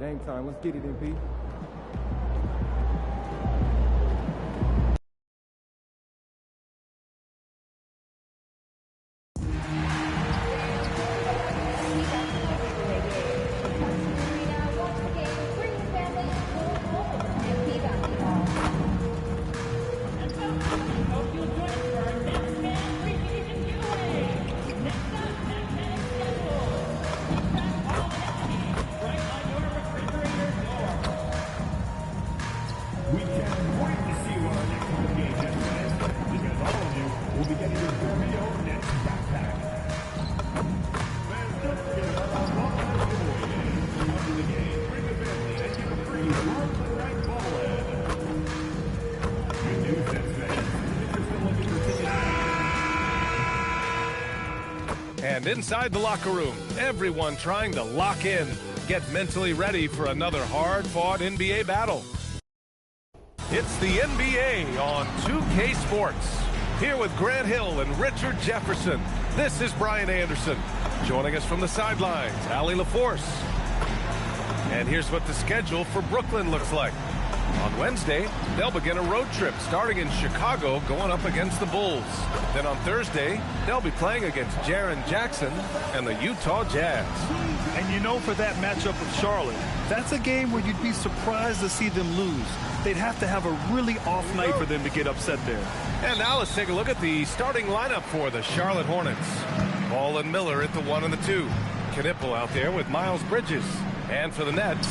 Game time. Let's get it, MP. And inside the locker room, everyone trying to lock in, get mentally ready for another hard-fought NBA battle. It's the NBA on 2K Sports. Here with Grant Hill and Richard Jefferson, this is Brian Anderson. Joining us from the sidelines, Allie LaForce. And here's what the schedule for Brooklyn looks like. On Wednesday, they'll begin a road trip starting in Chicago, going up against the Bulls. Then on Thursday, they'll be playing against Jaren Jackson and the Utah Jazz. And you know, for that matchup with Charlotte, that's a game where you'd be surprised to see them lose. They'd have to have a really off night for them to get upset there. And now let's take a look at the starting lineup for the Charlotte Hornets. Ball and Miller at the 1 and the 2. Knipple out there with Miles Bridges. And for the Nets,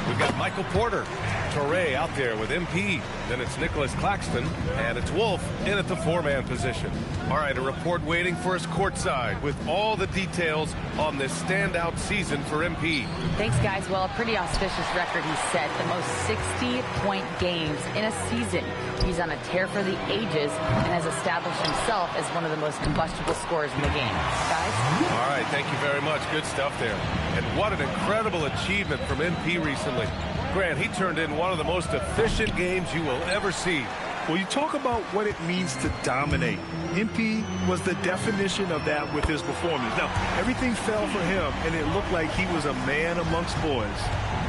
we've got Michael Porter. Toure out there with MP. Then it's Nicholas Claxton, and it's Wolf in at the 4-man position. All right, a report waiting for us courtside with all the details on this standout season for MP. Thanks, guys. Well, a pretty auspicious record he set. The most 60-point games in a season. He's on a tear for the ages and has established himself as one of the most combustible scorers in the game. Guys? All right, thank you very much. Good stuff there. And what an incredible achievement from MP recently. Grant, he turned in one of the most efficient games you will ever see. Well, you talk about what it means to dominate. MP was the definition of that with his performance. Now, everything fell for him, and it looked like he was a man amongst boys.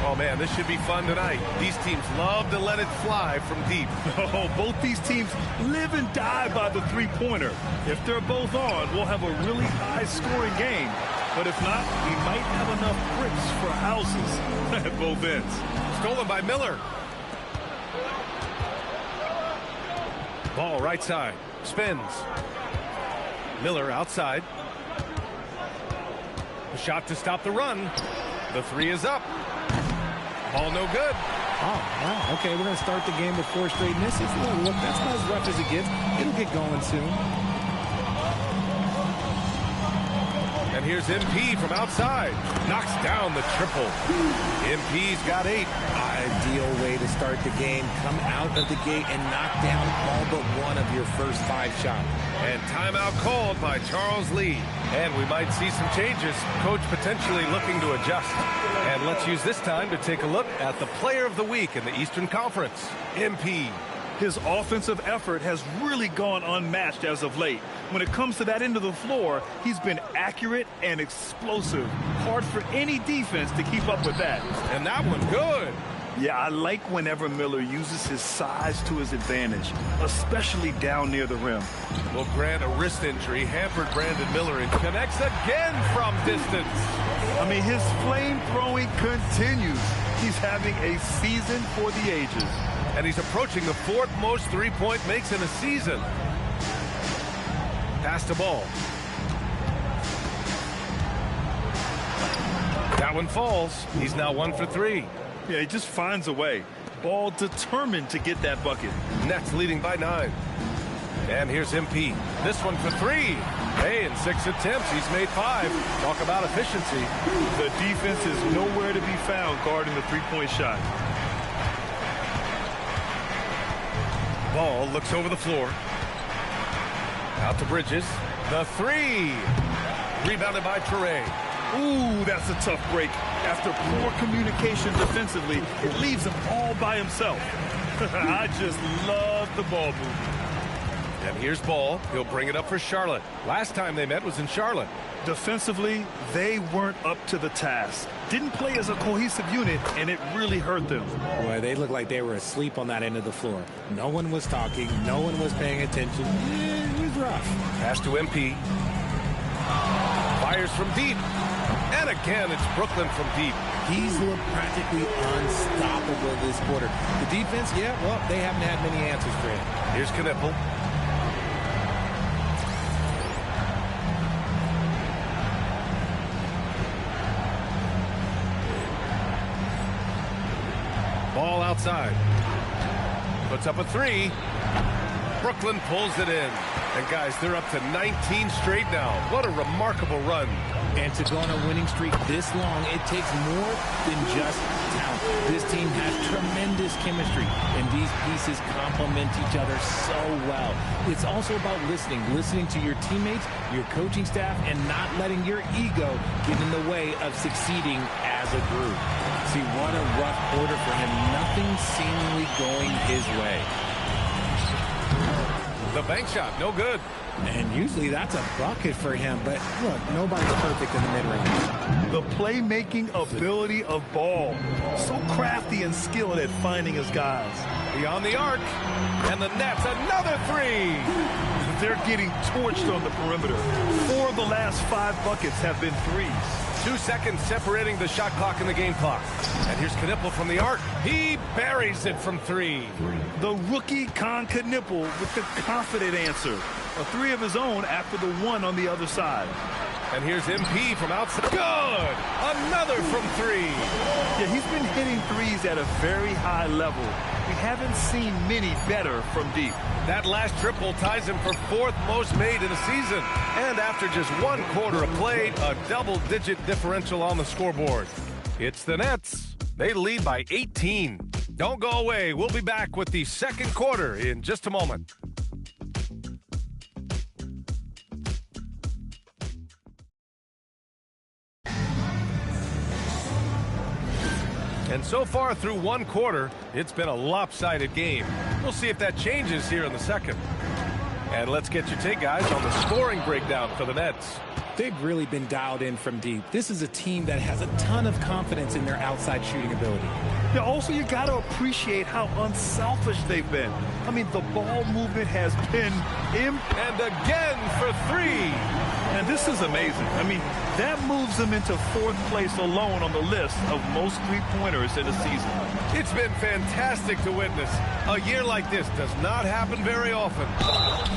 Oh, man, this should be fun tonight. These teams love to let it fly from deep. Oh, both these teams live and die by the three-pointer. If they're both on, we'll have a really high-scoring game. But if not, we might have enough bricks for houses at both ends. Stolen by Miller. Ball right side. Spins. Miller outside. A shot to stop the run. The 3 is up. Ball no good. Oh, wow. Okay, we're going to start the game with 4 straight misses. Look, that's not as rough as it gets. It'll get going soon. And here's MP from outside. Knocks down the triple. MP's got 8. Ideal way to start the game. Come out of the gate and knock down all but one of your first 5 shots. And timeout called by Charles Lee. And we might see some changes. Coach potentially looking to adjust. And let's use this time to take a look at the player of the week in the Eastern Conference, MP. His offensive effort has really gone unmatched as of late. When it comes to that end of the floor, he's been accurate and explosive. Hard for any defense to keep up with that. And that one good. Yeah, I like whenever Miller uses his size to his advantage, especially down near the rim. Well, Grant, a wrist injury hampered Brandon Miller and connects again from distance. I mean, his flame throwing continues. He's having a season for the ages. And he's approaching the 4th most three-point makes in a season. Pass the ball. That one falls. He's now 1 for 3. Yeah, he just finds a way. Ball determined to get that bucket. Nets leading by 9. And here's MP. This one for 3. Hey, in 6 attempts, he's made 5. Talk about efficiency. The defense is nowhere to be found guarding the three-point shot. Ball looks over the floor. Out to Bridges. The 3. Rebounded by Toure. Ooh, that's a tough break. After poor communication defensively, it leaves him all by himself. I just love the ball movement. And here's Ball. He'll bring it up for Charlotte. Last time they met was in Charlotte. Defensively, they weren't up to the task. didn't play as a cohesive unit, and it really hurt them. Boy, they looked like they were asleep on that end of the floor. No one was talking. No one was paying attention. It was rough. Pass to MP. Fires from deep. And again, it's Brooklyn from deep. He's looked practically unstoppable this quarter. The defense, yeah, well, they haven't had many answers for him. Here's Knipple. Ball outside. Puts up a three. Brooklyn pulls it in. And guys, they're up to 19 straight now. What a remarkable run. And to go on a winning streak this long, it takes more than just talent. This team has tremendous chemistry, and these pieces complement each other so well. It's also about listening to your teammates, your coaching staff, and not letting your ego get in the way of succeeding as a group. See, what a rough quarter for him. Nothing seemingly going his way. The bank shot, no good. And usually that's a bucket for him, but look, nobody's perfect in the mid-range. The playmaking ability of Ball. So crafty and skilled at finding his guys. Beyond the arc, and the Nets, another three. They're getting torched on the perimeter. 4 of the last 5 buckets have been threes. 2 seconds separating the shot clock and the game clock. And here's Knipple from the arc. He buries it from 3. The rookie Con Knipple with the confident answer. A 3 of his own after the 1 on the other side. And here's MP from outside. Good! Another from 3. Yeah, he's been hitting threes at a very high level. We haven't seen many better from deep. That last triple ties him for 4th most made in a season. And after just 1 quarter of play, a double-digit differential on the scoreboard. It's the Nets. They lead by 18. Don't go away. We'll be back with the second quarter in just a moment. And so far through 1 quarter, it's been a lopsided game. We'll see if that changes here in the second. And let's get your take, guys, on the scoring breakdown for the Nets. They've really been dialed in from deep. This is a team that has a ton of confidence in their outside shooting ability. Yeah, also, you got to appreciate how unselfish they've been. I mean, the ball movement has been And again for 3. And this is amazing. I mean, that moves them into 4th place alone on the list of most three-pointers in a season. It's been fantastic to witness. A year like this does not happen very often.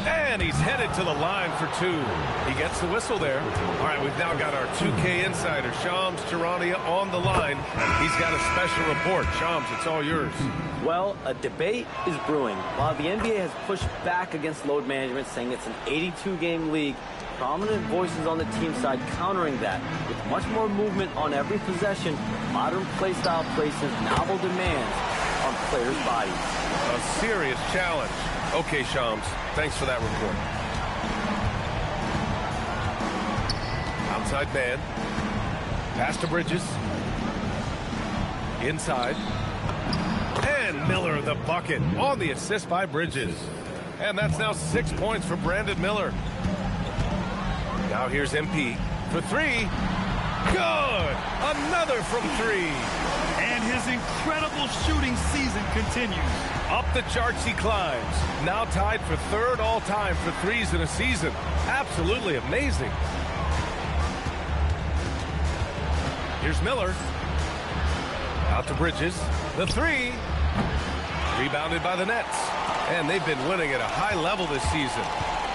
And he's headed to the line for 2. He gets the whistle there. All right, we've now got our 2K insider, Shams Charania, on the line. He's got a special report. Shams, it's all yours. Well, a debate is brewing. While the NBA has pushed back against load management, saying it's an 82-game league, prominent voices on the team side countering that. With much more movement on every possession, modern play style places novel demands on players' bodies. A serious challenge. Okay, Shams, thanks for that report. Outside man. Pass to Bridges. Inside. And Miller the bucket on the assist by Bridges. And that's now 6 points for Brandon Miller. Now here's MP for 3. Good! Another from 3. And his incredible shooting season continues. Up the charts he climbs. Now tied for 3rd all-time for threes in a season. Absolutely amazing. Here's Miller. Out to Bridges. The 3. Rebounded by the Nets. And they've been winning at a high level this season.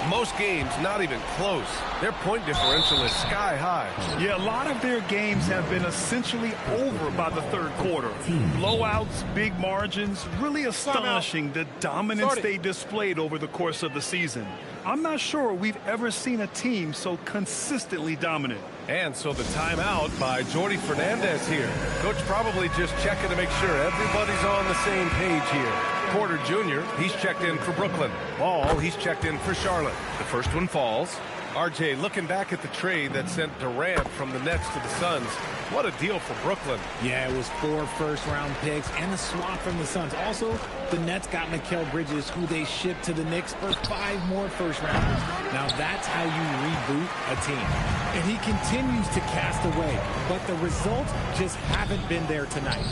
Most games not even close. Their point differential is sky high. Yeah, a lot of their games have been essentially over by the 3rd quarter. Blowouts, big margins, really astonishing the dominance they displayed over the course of the season. I'm not sure we've ever seen a team so consistently dominant. And so the timeout by Jordi Fernandez here. Coach probably just checking to make sure everybody's on the same page here. Porter Jr., he's checked in for Brooklyn. Ball, he's checked in for Charlotte. The first one falls. RJ, looking back at the trade that sent Durant from the Nets to the Suns, what a deal for Brooklyn. Yeah, it was 4 first-round picks and a swap from the Suns. Also, the Nets got Mikal Bridges, who they shipped to the Knicks for 5 more first-rounders. Now, that's how you reboot a team. And he continues to cast away, but the results just haven't been there tonight.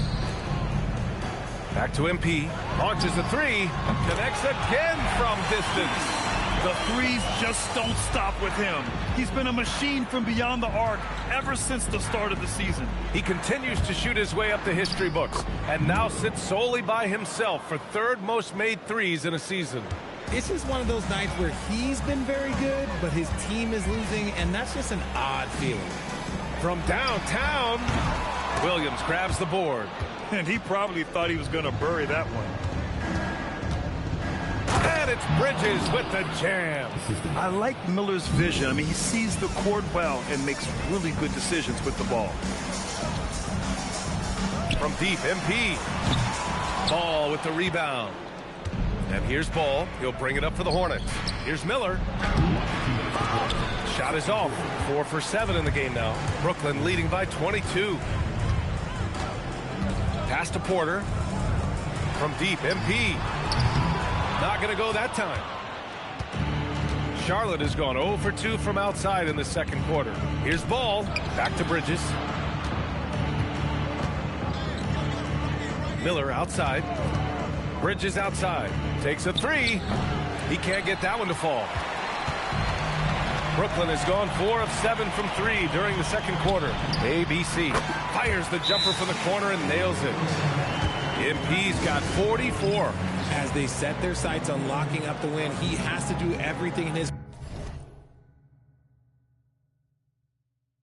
Back to MP, launches a 3, connects again from distance. The threes just don't stop with him. He's been a machine from beyond the arc ever since the start of the season. He continues to shoot his way up the history books and now sits solely by himself for 3rd most made threes in a season. It's just one of those nights where he's been very good, but his team is losing, and that's just an odd feeling. From downtown, Williams grabs the board. And he probably thought he was going to bury that one. And it's Bridges with the jam. I like Miller's vision. I mean, he sees the court well and makes really good decisions with the ball. From deep, MP. Ball with the rebound. And here's Ball. He'll bring it up for the Hornets. Here's Miller. Shot is off. 4 for 7 in the game now. Brooklyn leading by 22. Pass to Porter. From deep, MP. Not going to go that time. Charlotte has gone 0 for 2 from outside in the second quarter. Here's Ball. Back to Bridges. Miller outside. Bridges outside. Takes a 3. He can't get that one to fall. Brooklyn has gone 4 of 7 from 3 during the second quarter. ABC fires the jumper from the corner and nails it. MP's got 44. As they set their sights on locking up the win, he has to do everything in his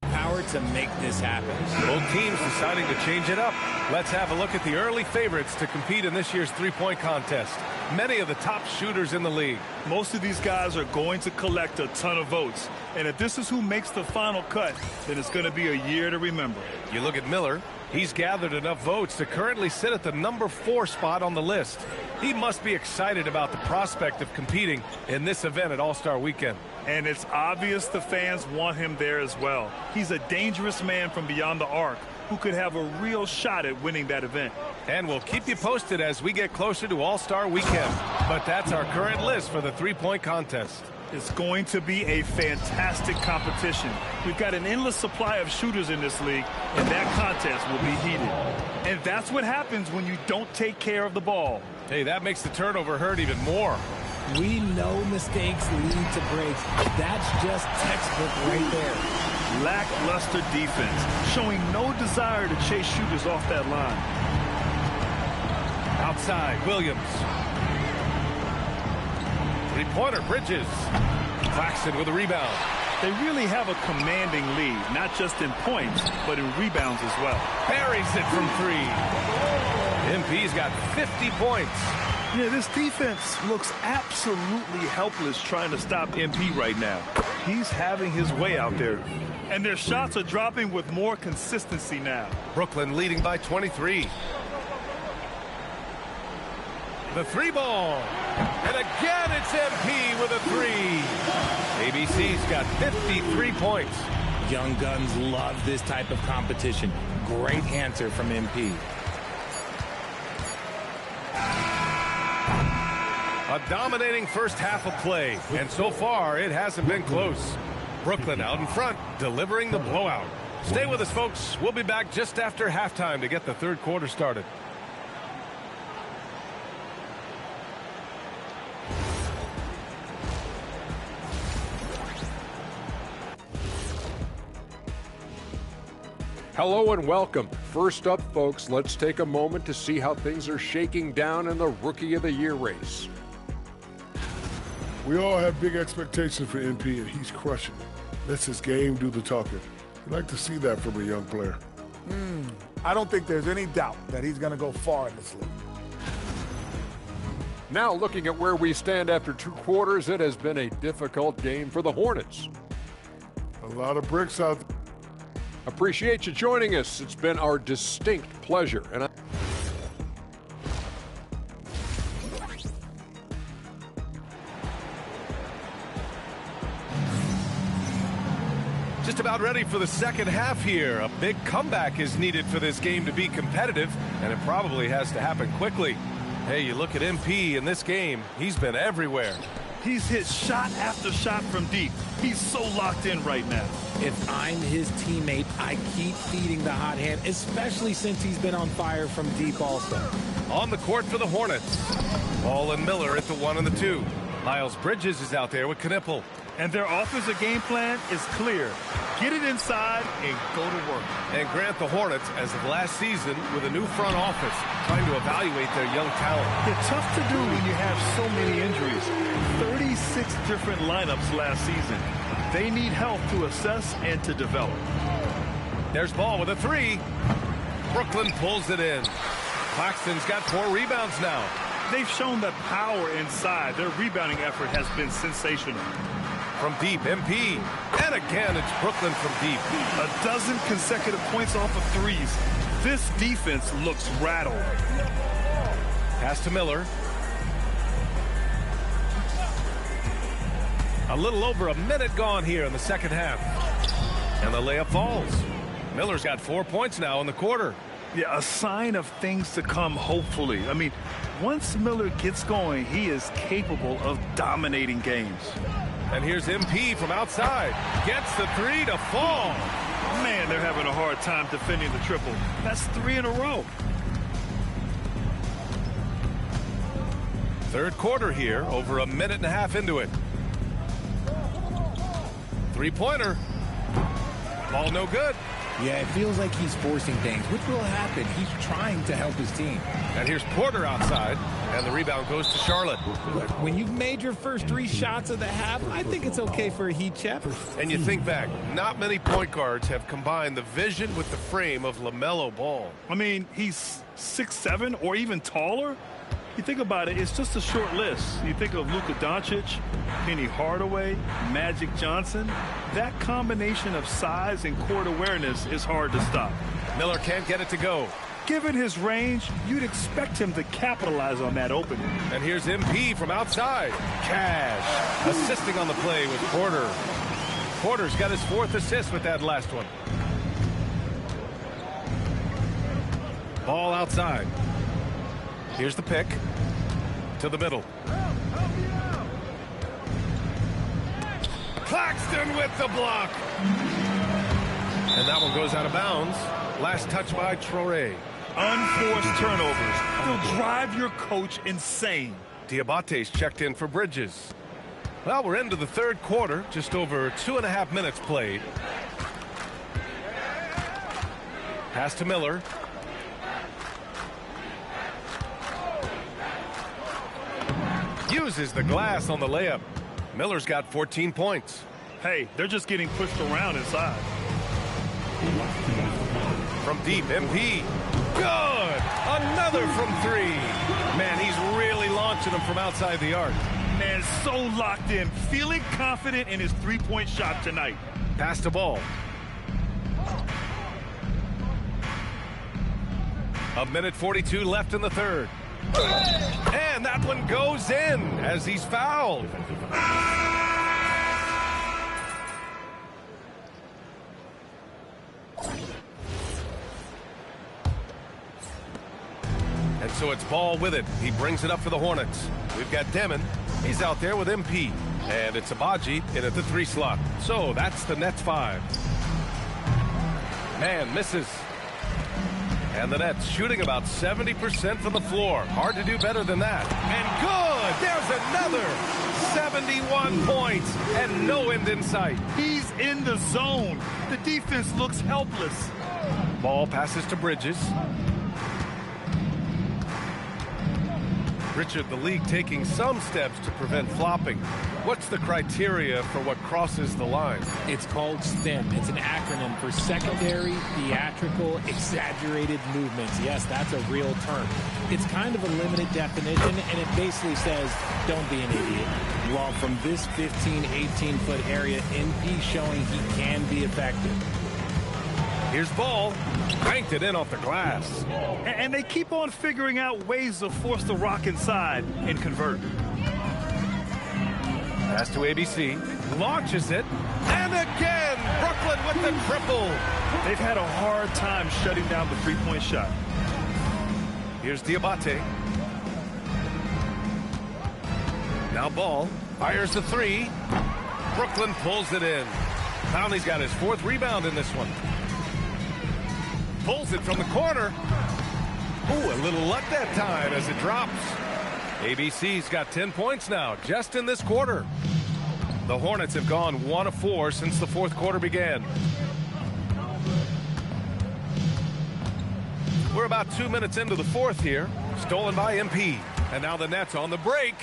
power to make this happen. Both teams deciding to change it up. Let's have a look at the early favorites to compete in this year's three-point contest. Many of the top shooters in the league. Most of these guys are going to collect a ton of votes. And if this is who makes the final cut, then it's going to be a year to remember. You look at Miller. He's gathered enough votes to currently sit at the number 4 spot on the list. He must be excited about the prospect of competing in this event at All-Star Weekend. And it's obvious the fans want him there as well. He's a dangerous man from beyond the arc who could have a real shot at winning that event. And we'll keep you posted as we get closer to All-Star Weekend. But that's our current list for the three-point contest. It's going to be a fantastic competition. We've got an endless supply of shooters in this league, and that contest will be heated. And that's what happens when you don't take care of the ball. Hey, that makes the turnover hurt even more. We know mistakes lead to breaks. That's just textbook right there. Lackluster defense, showing no desire to chase shooters off that line. Outside, Williams. Three-pointer, Bridges. Claxton with a rebound. They really have a commanding lead, not just in points, but in rebounds as well. Buries it from 3. MP's got 50 points. Yeah, this defense looks absolutely helpless trying to stop MP right now. He's having his way out there. And their shots are dropping with more consistency now. Brooklyn leading by 23. The 3 ball. And again, it's MP with a 3. ABC's got 53 points. Young Guns love this type of competition. Great answer from MP. A dominating first half of play, and so far it hasn't been close. Brooklyn out in front, delivering the blowout. Stay with us, folks. We'll be back just after halftime to get the third quarter started. Hello and welcome. First up, folks, let's take a moment to see how things are shaking down in the Rookie of the Year race. We all have big expectations for MP, and he's crushing it. Lets his game do the talking. We'd like to see that from a young player. I don't think there's any doubt that he's going to go far in this league. Now looking at where we stand after 2 quarters, it has been a difficult game for the Hornets. A lot of bricks out there. Appreciate you joining us. It's been our distinct pleasure. And Just about ready for the second half here. A big comeback is needed for this game to be competitive, and it probably has to happen quickly. Hey, you look at MP in this game, he's been everywhere. He's hit shot after shot from deep. He's so locked in right now. If I'm his teammate, I keep feeding the hot hand, especially since he's been on fire from deep also. On the court for the Hornets. Ball and Miller at the 1 and the 2. Miles Bridges is out there with Knipple. And their offensive game plan is clear. Get it inside and go to work. And Grant, the Hornets, as of last season, with a new front office, trying to evaluate their young talent. It's tough to do when you have so many injuries. 36 different lineups last season. They need help to assess and to develop. There's Ball with a 3. Brooklyn pulls it in. Claxton's got 4 rebounds now. They've shown that power inside. Their rebounding effort has been sensational. From deep, MP. And again, it's Brooklyn from deep. A dozen consecutive points off of threes. This defense looks rattled. Pass to Miller. A little over a minute gone here in the second half. And the layup falls. Miller's got 4 points now in the quarter. Yeah, a sign of things to come, hopefully. I mean, once Miller gets going, he is capable of dominating games. And here's MP from outside. Gets the 3 to fall. Man, they're having a hard time defending the triple. That's 3 in a row. Third quarter here, over a minute and a half into it. Three-pointer. Ball no good. Yeah, it feels like he's forcing things, which will happen. He's trying to help his team. And here's Porter outside, and the rebound goes to Charlotte. When you've made your first 3 shots of the half, I think it's okay for a heat check. And you think back, not many point guards have combined the vision with the frame of LaMelo Ball. I mean, he's 6'7" or even taller. You think about it, it's just a short list. You think of Luka Doncic, Penny Hardaway, Magic Johnson. That combination of size and court awareness is hard to stop. Miller can't get it to go. Given his range, you'd expect him to capitalize on that opening. And here's MP from outside. Cash assisting on the play with Porter. Porter's got his 4th assist with that last one. Ball outside. Here's the pick to the middle. Claxton with the block. And that one goes out of bounds. Last touch by Traoré. Unforced turnovers. They'll drive your coach insane. Diabate's checked in for Bridges. Well, we're into the third quarter. Just over 2.5 minutes played. Pass to Miller. Uses the glass on the layup. Miller's got 14 points. Hey, they're just getting pushed around inside. From deep, MP. Good! Another from 3. Man, he's really launching them from outside the arc. Man, so locked in, feeling confident in his 3-point shot tonight. Pass to Ball. A minute 42 left in the third. And that one goes in as he's fouled. And so it's Ball with it. He brings it up for the Hornets. We've got Demon. He's out there with MP. And it's Abaji in at the 3 slot. So that's the Nets 5. Man misses. And the Nets shooting about 70% from the floor. Hard to do better than that. And good! There's another 71 points and no end in sight. He's in the zone. The defense looks helpless. Ball passes to Bridges. Richard, the league taking some steps to prevent flopping. What's the criteria for what crosses the line? It's called STEM. It's an acronym for secondary, theatrical, exaggerated movements. Yes, that's a real term. It's kind of a limited definition, and it basically says, don't be an idiot. Well, from this 15, 18-foot area, NP showing he can be effective. Here's Ball. Banked it in off the glass. And they keep on figuring out ways to force the rock inside and convert. Pass to ABC. Launches it. And again, Brooklyn Allen with the triple. They've had a hard time shutting down the three-point shot. Here's Diabate. Now Ball fires the three. Brooklyn pulls it in. Conley's got his 4th rebound in this one. Pulls it from the corner. Ooh, a little luck that time as it drops. ABC's got 10 points now, just in this quarter. The Hornets have gone 1 of 4 since the 4th quarter began. We're about 2 minutes into the 4th here. Stolen by MP. And now the Nets on the break.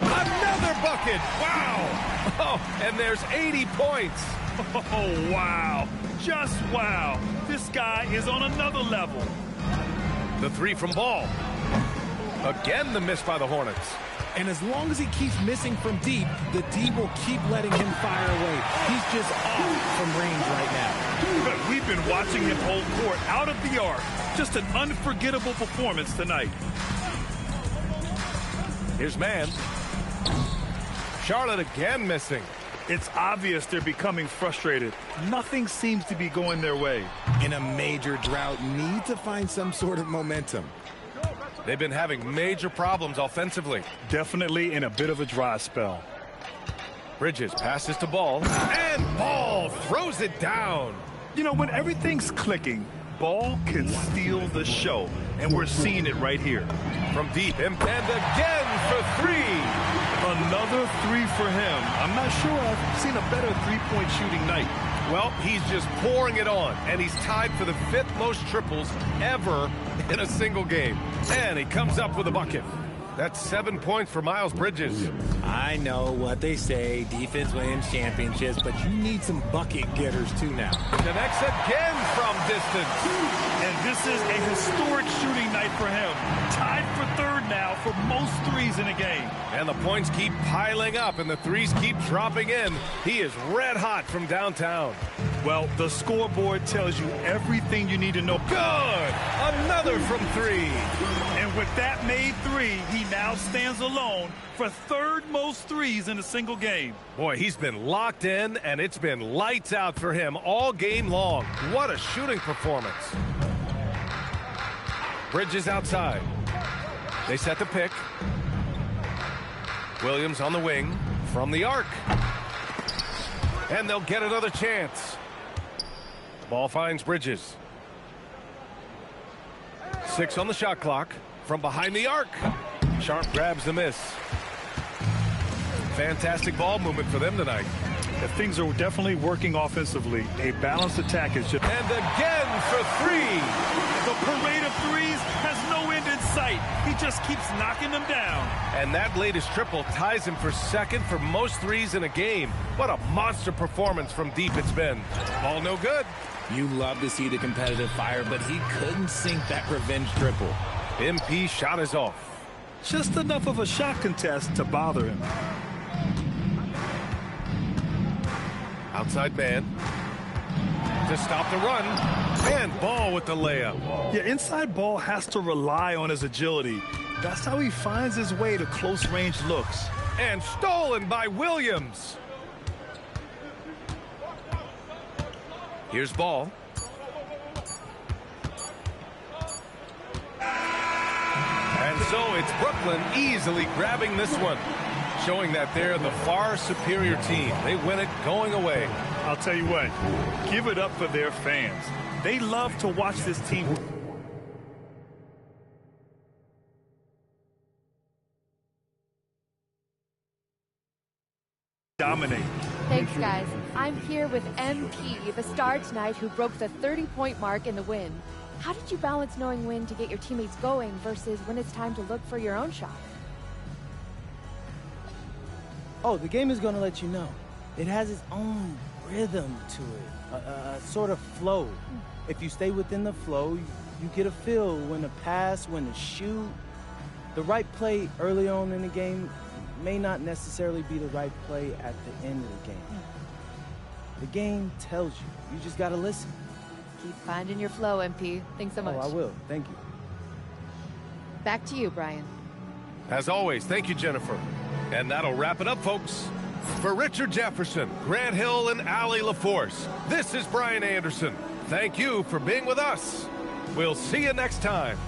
Another bucket! Wow! Oh, and there's 80 points. Oh, wow. Just wow. This guy is on another level. The three from Ball. Again, the miss by the Hornets. And as long as he keeps missing from deep, the D will keep letting him fire away. He's just off from range right now. We've been watching him hold court out of the arc. Just an unforgettable performance tonight. Here's Mann. Charlotte again missing. It's obvious they're becoming frustrated. Nothing seems to be going their way. In a major drought, need to find some sort of momentum. They've been having major problems offensively. Definitely in a bit of a dry spell. Bridges passes to Ball, and Ball throws it down. You know, when everything's clicking, Ball can steal the show, and we're seeing it right here. From deep, and again for three. Another three for him. I'm not sure I've seen a better three-point shooting night. Well, he's just pouring it on, and he's tied for the 5th most triples ever in a single game. And he comes up with a bucket. That's 7 points for Miles Bridges. I know what they say, defense wins championships, but you need some bucket getters too now. Connects again from distance. And this is a historic shooting night for him. Tied for 3rd now for most threes in a game. And the points keep piling up, and the threes keep dropping in. He is red hot from downtown. Well, the scoreboard tells you everything you need to know. Good! Another from 3. And with that made 3, he now stands alone for 3rd most threes in a single game. Boy, he's been locked in, and it's been lights out for him all game long. What a shooting performance. Bridges outside. They set the pick. Williams on the wing from the arc. And they'll get another chance. Ball finds Bridges. 6 on the shot clock from behind the arc. Sharp grabs the miss. Fantastic ball movement for them tonight. If things are definitely working offensively, a balanced attack is just... And again for 3. The parade of threes has no end in sight. He just keeps knocking them down. And that latest triple ties him for 2nd for most threes in a game. What a monster performance from deep it's been. Ball no good. You love to see the competitive fire, but he couldn't sink that revenge triple. MP shot is off. Just enough of a shot contest to bother him. Outside man to stop the run, and Ball with the layup. Yeah, inside Ball has to rely on his agility. That's how he finds his way to close-range looks. And stolen by Williams. Here's Ball. And so it's Brooklyn easily grabbing this one, showing that they're the far superior team. They win it going away. I'll tell you what, give it up for their fans. They love to watch this team dominate. Thanks, guys. I'm here with MP, the star tonight who broke the 30-point mark in the win. How did you balance knowing when to get your teammates going versus when it's time to look for your own shot? Oh, the game is going to let you know. It has its own rhythm to it, a sort of flow. If you stay within the flow, you get a feel when to pass, when to shoot. The right play early on in the game may not necessarily be the right play at the end of the game. The game tells you. You just got to listen. Keep finding your flow, MP. Thanks so much. Oh, I will. Thank you. Back to you, Brian. As always, thank you, Jennifer. And that'll wrap it up, folks. For Richard Jefferson, Grant Hill, and Allie LaForce, this is Brian Anderson. Thank you for being with us. We'll see you next time.